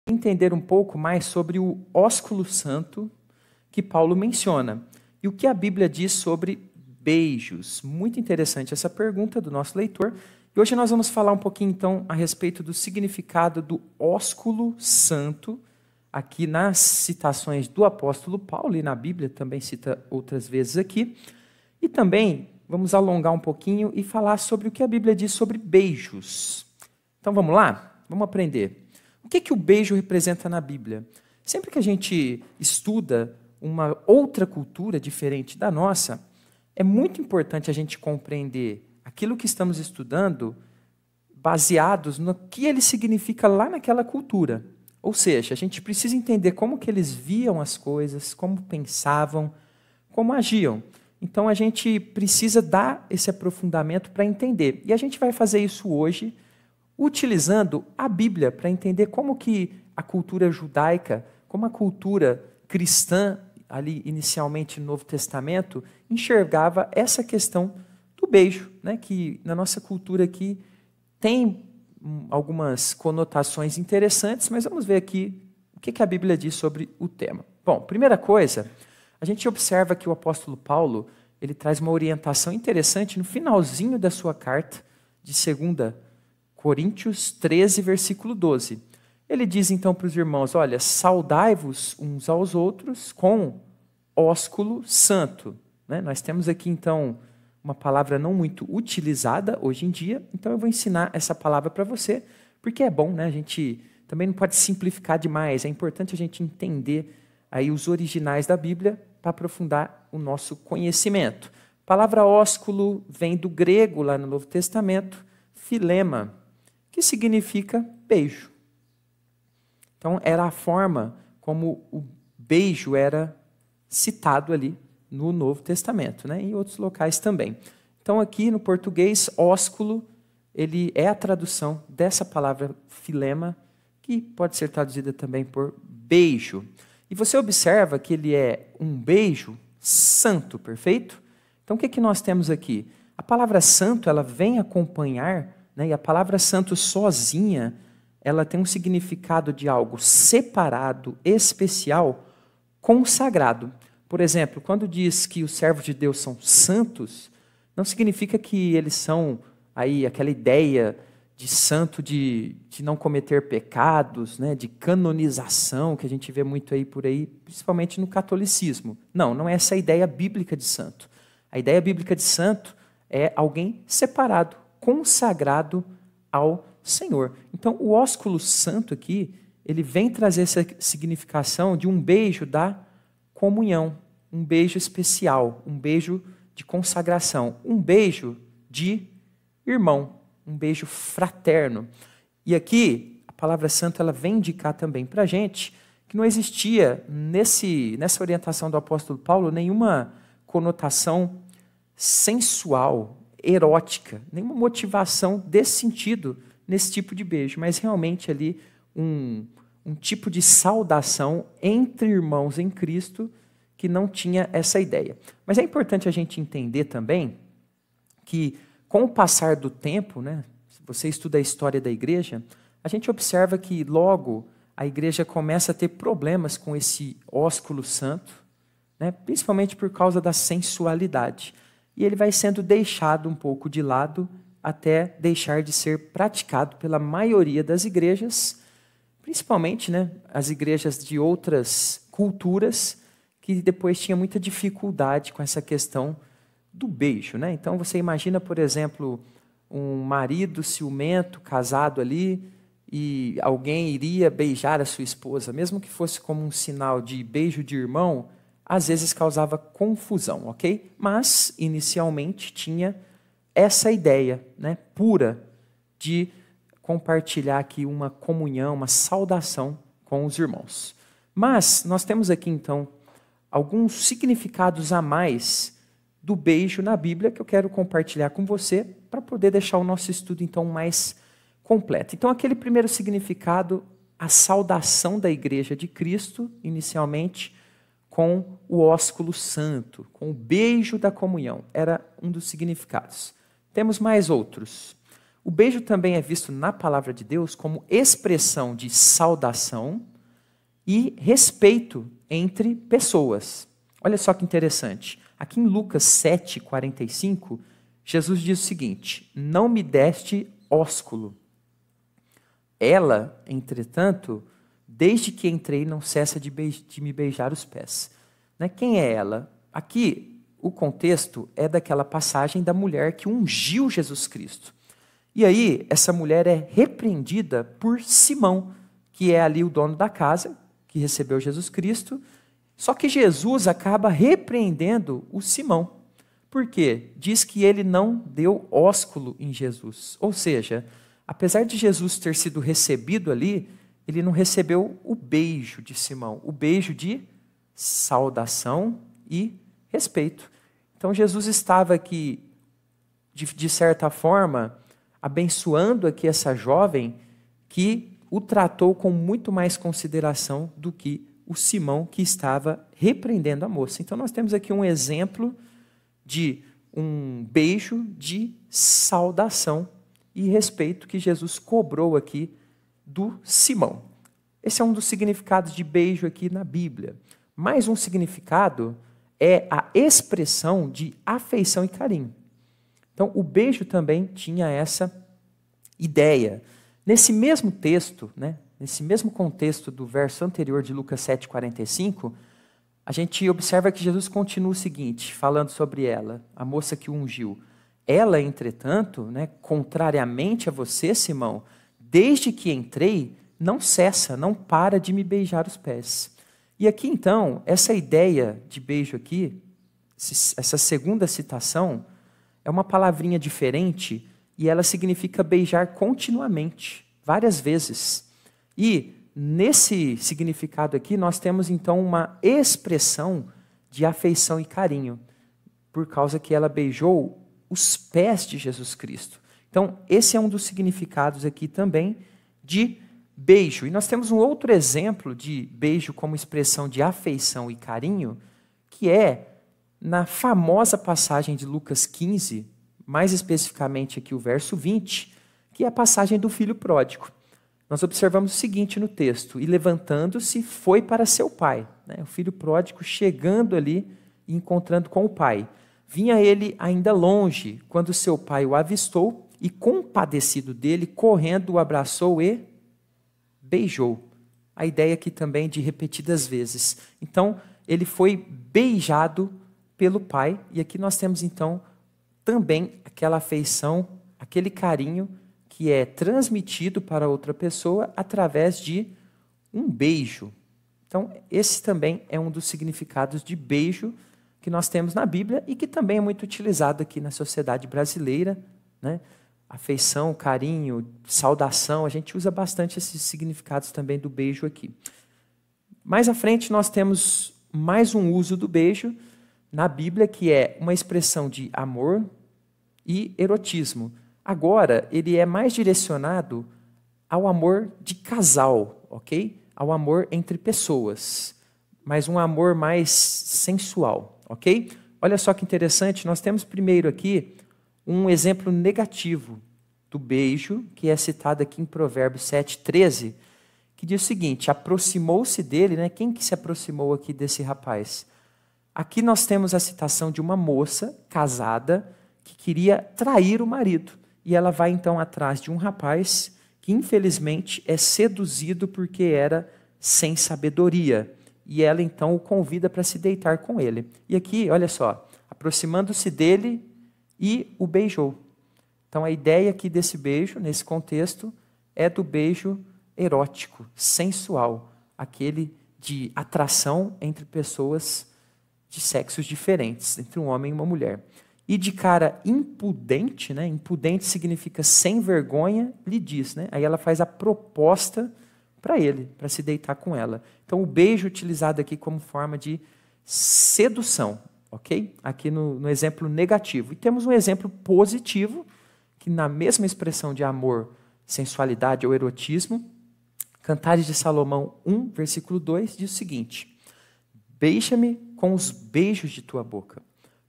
entender um pouco mais sobre o ósculo santo que Paulo menciona e o que a Bíblia diz sobre beijos. Muito interessante essa pergunta do nosso leitor. E hoje nós vamos falar um pouquinho, então, a respeito do significado do ósculo santo, aqui nas citações do apóstolo Paulo, e na Bíblia também cita outras vezes aqui. E também vamos alongar um pouquinho e falar sobre o que a Bíblia diz sobre beijos. Então vamos lá? Vamos aprender. O que o beijo representa na Bíblia? Sempre que a gente estuda uma outra cultura diferente da nossa, é muito importante a gente compreender aquilo que estamos estudando baseados no que ele significa lá naquela cultura. Ou seja, a gente precisa entender como que eles viam as coisas, como pensavam, como agiam. Então a gente precisa dar esse aprofundamento para entender. E a gente vai fazer isso hoje utilizando a Bíblia para entender como que a cultura judaica, como a cultura cristã, ali inicialmente no Novo Testamento, enxergava essa questão do beijo, né, que na nossa cultura aqui tem algumas conotações interessantes, mas vamos ver aqui o que a Bíblia diz sobre o tema. Bom, primeira coisa, a gente observa que o apóstolo Paulo, ele traz uma orientação interessante no finalzinho da sua carta, de 2 Coríntios 13, versículo 12. Ele diz então para os irmãos, olha, saudai-vos uns aos outros com ósculo santo. Né? Nós temos aqui então uma palavra não muito utilizada hoje em dia, então eu vou ensinar essa palavra para você, porque é bom, né? A gente também não pode simplificar demais, é importante a gente entender aí os originais da Bíblia para aprofundar o nosso conhecimento. A palavra ósculo vem do grego lá no Novo Testamento, filema, que significa beijo. Então era a forma como o beijo era citado ali no Novo Testamento, né? Em outros locais também. Então aqui no português, ósculo, ele é a tradução dessa palavra filema, que pode ser traduzida também por beijo. E você observa que ele é um beijo santo, perfeito? Então o que nós temos aqui? A palavra santo, ela vem acompanhar, né? E a palavra santo sozinha, ela tem um significado de algo separado, especial, consagrado. Por exemplo, quando diz que os servos de Deus são santos, não significa que eles são aí aquela ideia de santo de não cometer pecados, né, de canonização que a gente vê muito aí por aí, principalmente no catolicismo. Não é essa a ideia bíblica de santo. A ideia bíblica de santo é alguém separado, consagrado ao Senhor. Então, o ósculo santo aqui, ele vem trazer essa significação de um beijo da comunhão, um beijo especial, um beijo de consagração, um beijo de irmão, um beijo fraterno. E aqui, a palavra santo, ela vem indicar também para a gente que não existia nessa orientação do apóstolo Paulo nenhuma conotação sensual, erótica, nenhuma motivação desse sentido nesse tipo de beijo, mas realmente ali um tipo de saudação entre irmãos em Cristo que não tinha essa ideia. Mas é importante a gente entender também que, com o passar do tempo, né, se você estuda a história da igreja, a gente observa que logo a igreja começa a ter problemas com esse ósculo santo, né, principalmente por causa da sensualidade. E ele vai sendo deixado um pouco de lado até deixar de ser praticado pela maioria das igrejas, principalmente, né, as igrejas de outras culturas que depois tinham muita dificuldade com essa questão do beijo, né? Então você imagina, por exemplo, um marido ciumento, casado ali, e alguém iria beijar a sua esposa, mesmo que fosse como um sinal de beijo de irmão, às vezes causava confusão, ok? Mas, inicialmente, tinha essa ideia, né, pura de compartilhar aqui uma comunhão, uma saudação com os irmãos. Mas nós temos aqui, então, alguns significados a mais do beijo na Bíblia que eu quero compartilhar com você para poder deixar o nosso estudo, então, mais completo. Então, aquele primeiro significado, a saudação da igreja de Cristo, inicialmente, com o ósculo santo, com o beijo da comunhão, era um dos significados. Temos mais outros. O beijo também é visto na palavra de Deus como expressão de saudação e respeito entre pessoas. Olha só que interessante. Aqui em Lucas 7,45, Jesus diz o seguinte: não me deste ósculo. Ela, entretanto, desde que entrei, não cessa de me beijar os pés. Né? Quem é ela? Aqui, o contexto é daquela passagem da mulher que ungiu Jesus Cristo. E aí, essa mulher é repreendida por Simão, que é ali o dono da casa, que recebeu Jesus Cristo. Só que Jesus acaba repreendendo o Simão. Por quê? Diz que ele não deu ósculo em Jesus. Ou seja, apesar de Jesus ter sido recebido ali, ele não recebeu o beijo de Simão, o beijo de saudação e respeito. Então Jesus estava aqui, de certa forma, abençoando aqui essa jovem que o tratou com muito mais consideração do que o Simão que estava repreendendo a moça. Então nós temos aqui um exemplo de um beijo de saudação e respeito que Jesus cobrou aqui do Simão. Esse é um dos significados de beijo aqui na Bíblia. Mais um significado é a expressão de afeição e carinho. Então, o beijo também tinha essa ideia. Nesse mesmo texto, nesse mesmo contexto do verso anterior de Lucas 7,45, a gente observa que Jesus continua o seguinte, falando sobre ela, a moça que o ungiu. Ela, entretanto, contrariamente a você, Simão, desde que entrei, não cessa, não para de me beijar os pés. E aqui, então, essa ideia de beijo aqui, essa segunda citação, é uma palavrinha diferente e ela significa beijar continuamente, várias vezes. E nesse significado aqui, nós temos então uma expressão de afeição e carinho, por causa que ela beijou os pés de Jesus Cristo. Então, esse é um dos significados aqui também de beijo. E nós temos um outro exemplo de beijo como expressão de afeição e carinho, que é na famosa passagem de Lucas 15, mais especificamente aqui o verso 20, que é a passagem do filho pródigo. Nós observamos o seguinte no texto: e levantando-se, foi para seu pai. O filho pródigo chegando ali e encontrando com o pai. Vinha ele ainda longe, quando seu pai o avistou, e compadecido dele, correndo, o abraçou e beijou. A ideia aqui também de repetidas vezes. Então, ele foi beijado pelo pai, e aqui nós temos então também aquela afeição, aquele carinho que é transmitido para outra pessoa através de um beijo. Então, esse também é um dos significados de beijo que nós temos na Bíblia e que também é muito utilizado aqui na sociedade brasileira, Afeição, carinho, saudação, a gente usa bastante esses significados também do beijo aqui. Mais à frente nós temos mais um uso do beijo na Bíblia, que é uma expressão de amor e erotismo. Agora, ele é mais direcionado ao amor de casal, ok? Ao amor entre pessoas, mas um amor mais sensual, ok? Olha só que interessante, nós temos primeiro aqui um exemplo negativo do beijo, que é citado aqui em Provérbios 7,13, que diz o seguinte: aproximou-se dele, Quem que se aproximou aqui desse rapaz? Aqui nós temos a citação de uma moça casada que queria trair o marido. E ela vai então atrás de um rapaz que infelizmente é seduzido porque era sem sabedoria. E ela então o convida para se deitar com ele. E aqui, olha só, aproximando-se dele e o beijou. Então a ideia aqui desse beijo, nesse contexto, é do beijo erótico, sensual, aquele de atração entre pessoas de sexos diferentes, entre um homem e uma mulher. E de cara impudente, impudente significa sem vergonha, lhe diz, Aí ela faz a proposta para ele, para se deitar com ela. Então o beijo utilizado aqui como forma de sedução, ok? Aqui no exemplo negativo. E temos um exemplo positivo, que na mesma expressão de amor, sensualidade ou erotismo, Cantares de Salomão 1, versículo 2, diz o seguinte: beija-me com os beijos de tua boca,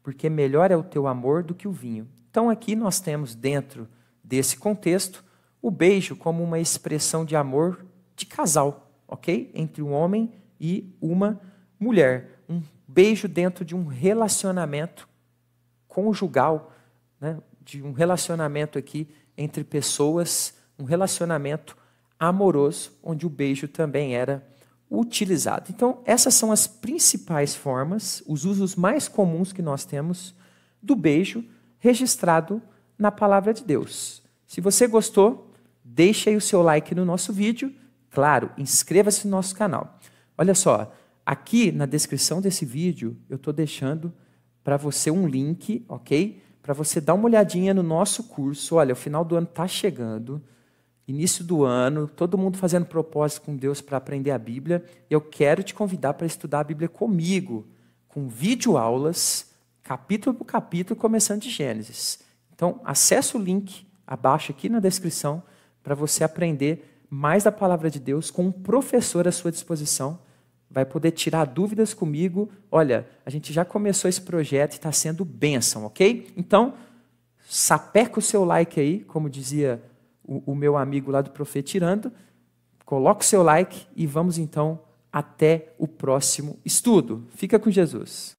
porque melhor é o teu amor do que o vinho. Então aqui nós temos dentro desse contexto, o beijo como uma expressão de amor de casal, ok? Entre um homem e uma mulher. Um beijo dentro de um relacionamento conjugal, né? De um relacionamento aqui entre pessoas, um relacionamento amoroso, onde o beijo também era utilizado. Então, essas são as principais formas, os usos mais comuns que nós temos do beijo registrado na palavra de Deus. Se você gostou, deixe aí o seu like no nosso vídeo. Claro, inscreva-se no nosso canal. Olha só, aqui na descrição desse vídeo, eu estou deixando para você um link, ok? Para você dar uma olhadinha no nosso curso. Olha, o final do ano está chegando, início do ano, todo mundo fazendo propósito com Deus para aprender a Bíblia. Eu quero te convidar para estudar a Bíblia comigo, com videoaulas, capítulo por capítulo, começando de Gênesis. Então, acesse o link abaixo aqui na descrição para você aprender mais da palavra de Deus com um professor à sua disposição. Vai poder tirar dúvidas comigo. Olha, a gente já começou esse projeto e está sendo bênção, ok? Então, sapeca o seu like aí, como dizia o meu amigo lá do Profetirando. Coloca o seu like e vamos então até o próximo estudo. Fica com Jesus.